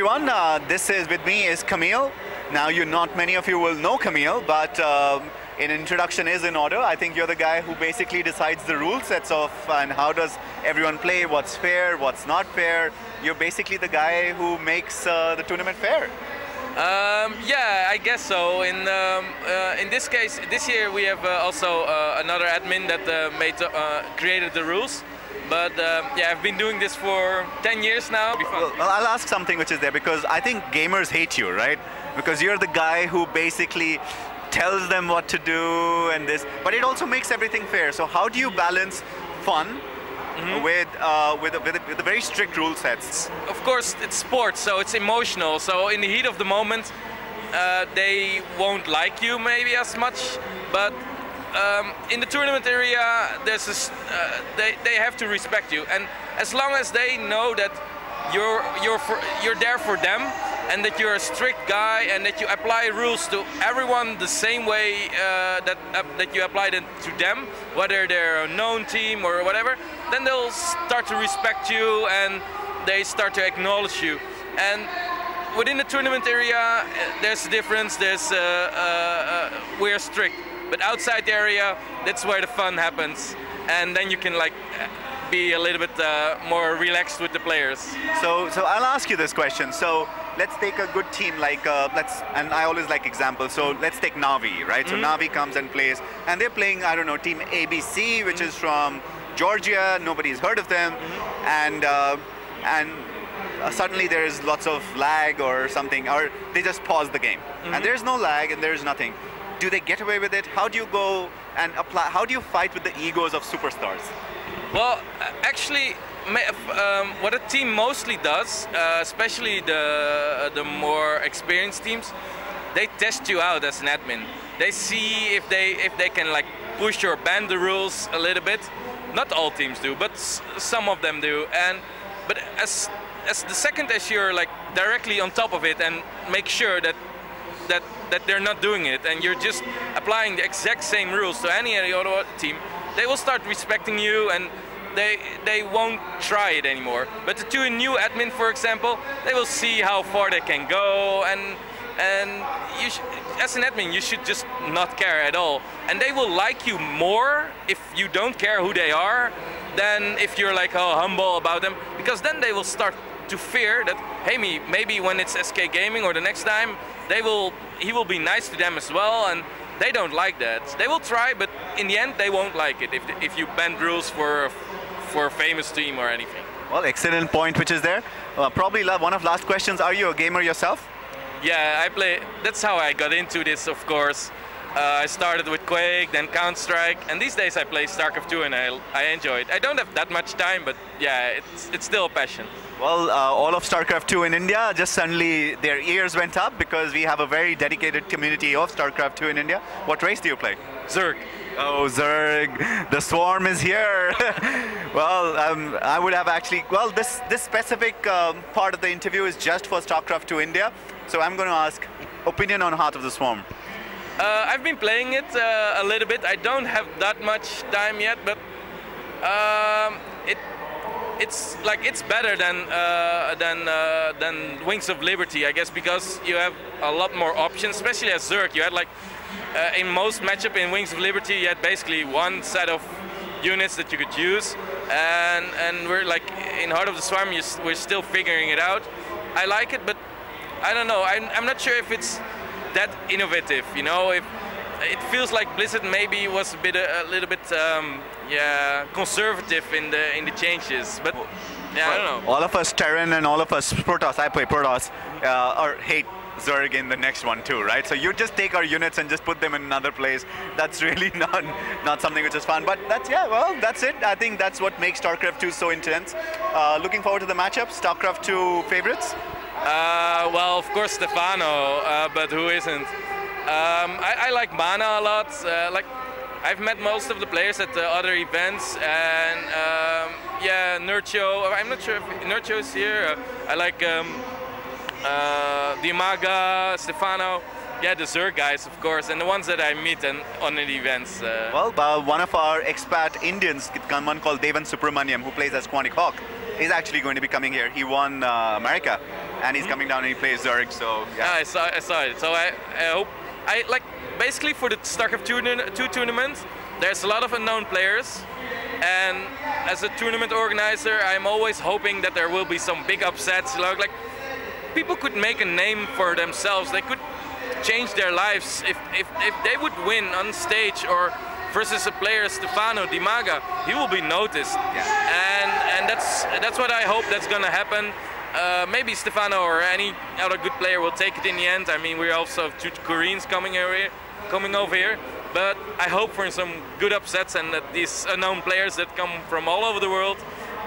everyone. This is with me is Camille. Now, not many of you will know Camille, but an introduction is in order. I think you're the guy who basically decides the rule sets of and how does everyone play, what's fair, what's not fair. You're basically the guy who makes the tournament fair. Yeah, I guess so. In this case, this year we have also another admin that created the rules. But yeah, I've been doing this for 10 years now. Well, I'll ask something which is there because I think gamers hate you, right? Because you're the guy who basically tells them what to do and this, but it also makes everything fair. So how do you balance fun with the very strict rule sets? Of course, it's sports, so it's emotional. So in the heat of the moment, they won't like you maybe as much, but in the tournament area, there's they have to respect you, and as long as they know that you're there for them, and that you're a strict guy, and that you apply rules to everyone the same way that you apply them to them, whether they're a known team or whatever, then they'll start to respect you and they start to acknowledge you. And within the tournament area, there's a difference. We're strict. But outside the area, that's where the fun happens, and then you can like be a little bit more relaxed with the players. So I'll ask you this question. So let's take a good team like and I always like examples. So let's take Navi, right? So Navi comes and plays, and they're playing, I don't know, team ABC, which is from Georgia. Nobody's heard of them, and suddenly there is lots of lag or something, or they just pause the game, and there's no lag and there's nothing. Do they get away with it? How do you go and apply? How do you fight with the egos of superstars? Well, actually, what a team mostly does, especially the more experienced teams, they test you out as an admin. They see if they can like push or bend the rules a little bit. Not all teams do, but some of them do. But as the second as you're like directly on top of it and make sure that they're not doing it, and you're just applying the exact same rules to any other team, they will start respecting you, and they won't try it anymore. But to a new admin, for example, they will see how far they can go, and as an admin, you should just not care at all. And they will like you more if you don't care who they are than if you're like humble about them, because then they will start to fear that, hey, maybe when it's SK Gaming or the next time, he will be nice to them as well, and they don't like that. They will try, but in the end, they won't like it if you bend rules for a famous team or anything. Well, excellent point, which is there. Probably one of last questions. Are you a gamer yourself? Yeah, I play. That's how I got into this, of course. I started with Quake, then Counter-Strike, and these days I play StarCraft 2, and I enjoy it. I don't have that much time, but yeah, it's still a passion. Well, all of StarCraft 2 in India, just suddenly their ears went up because we have a very dedicated community of StarCraft 2 in India. What race do you play? Zerg. Oh, Zerg, the swarm is here. Well, I would have actually, well, this specific part of the interview is just for StarCraft 2 India. So I'm going to ask opinion on Heart of the Swarm. I've been playing it a little bit. I don't have that much time yet, but it's better than Wings of Liberty, I guess, because you have a lot more options, especially as Zerg. You had like in most matchup in Wings of Liberty, you had basically one set of units that you could use, and we're like in Heart of the Swarm, we're still figuring it out. I like it, but I don't know. I'm not sure if it's that innovative, you know. If it feels like Blizzard maybe was a little bit conservative in the changes, but yeah, I don't know. All of us Terran and all of us Protoss, I play Protoss, or hate Zerg in the next one too, right? So you just take our units and just put them in another place. That's really not something which is fun. But that's it. I think that's what makes StarCraft 2 so intense. Looking forward to the matchup. StarCraft 2 favorites? Well, of course Stefano, but who isn't? I like Mana a lot. Like, I've met most of the players at the other events, and yeah, Nurcho. I'm not sure if Nurcho is here. I like Dimaga, Stefano. Yeah, the Zerg guys, of course, and the ones that I meet on the events. Well, one of our expat Indians, one called Devan Subramaniam, who plays as Quantic Hawk, is actually going to be coming here. He won America, and he's coming down and he plays Zerg. So Yeah, I saw it. So I hope basically for the StarCraft 2 tournament, there's a lot of unknown players, and as a tournament organizer, I'm always hoping that there will be some big upsets. Like people could make a name for themselves. They could change their lives if they would win on stage or versus a player Stefano Di Maga, he will be noticed. Yeah. And that's what I hope that's gonna happen. Maybe Stefano or any other good player will take it in the end. I mean, we also have 2 Koreans coming over here. But I hope for some good upsets and that these unknown players that come from all over the world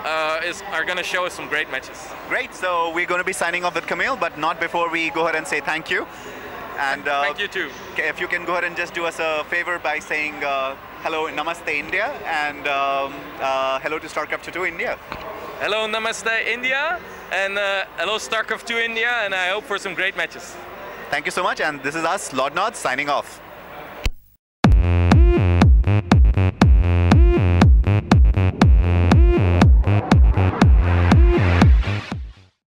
are going to show us some great matches. Great. So we're going to be signing off with Camille, but not before we go ahead and say thank you. And thank you too. If you can go ahead and just do us a favor by saying hello, Namaste India, and hello to StarCraft 2 India. Hello, Namaste India, and hello StarCraft 2 India, and I hope for some great matches. Thank you so much, and this is us, Lord Nods, signing off.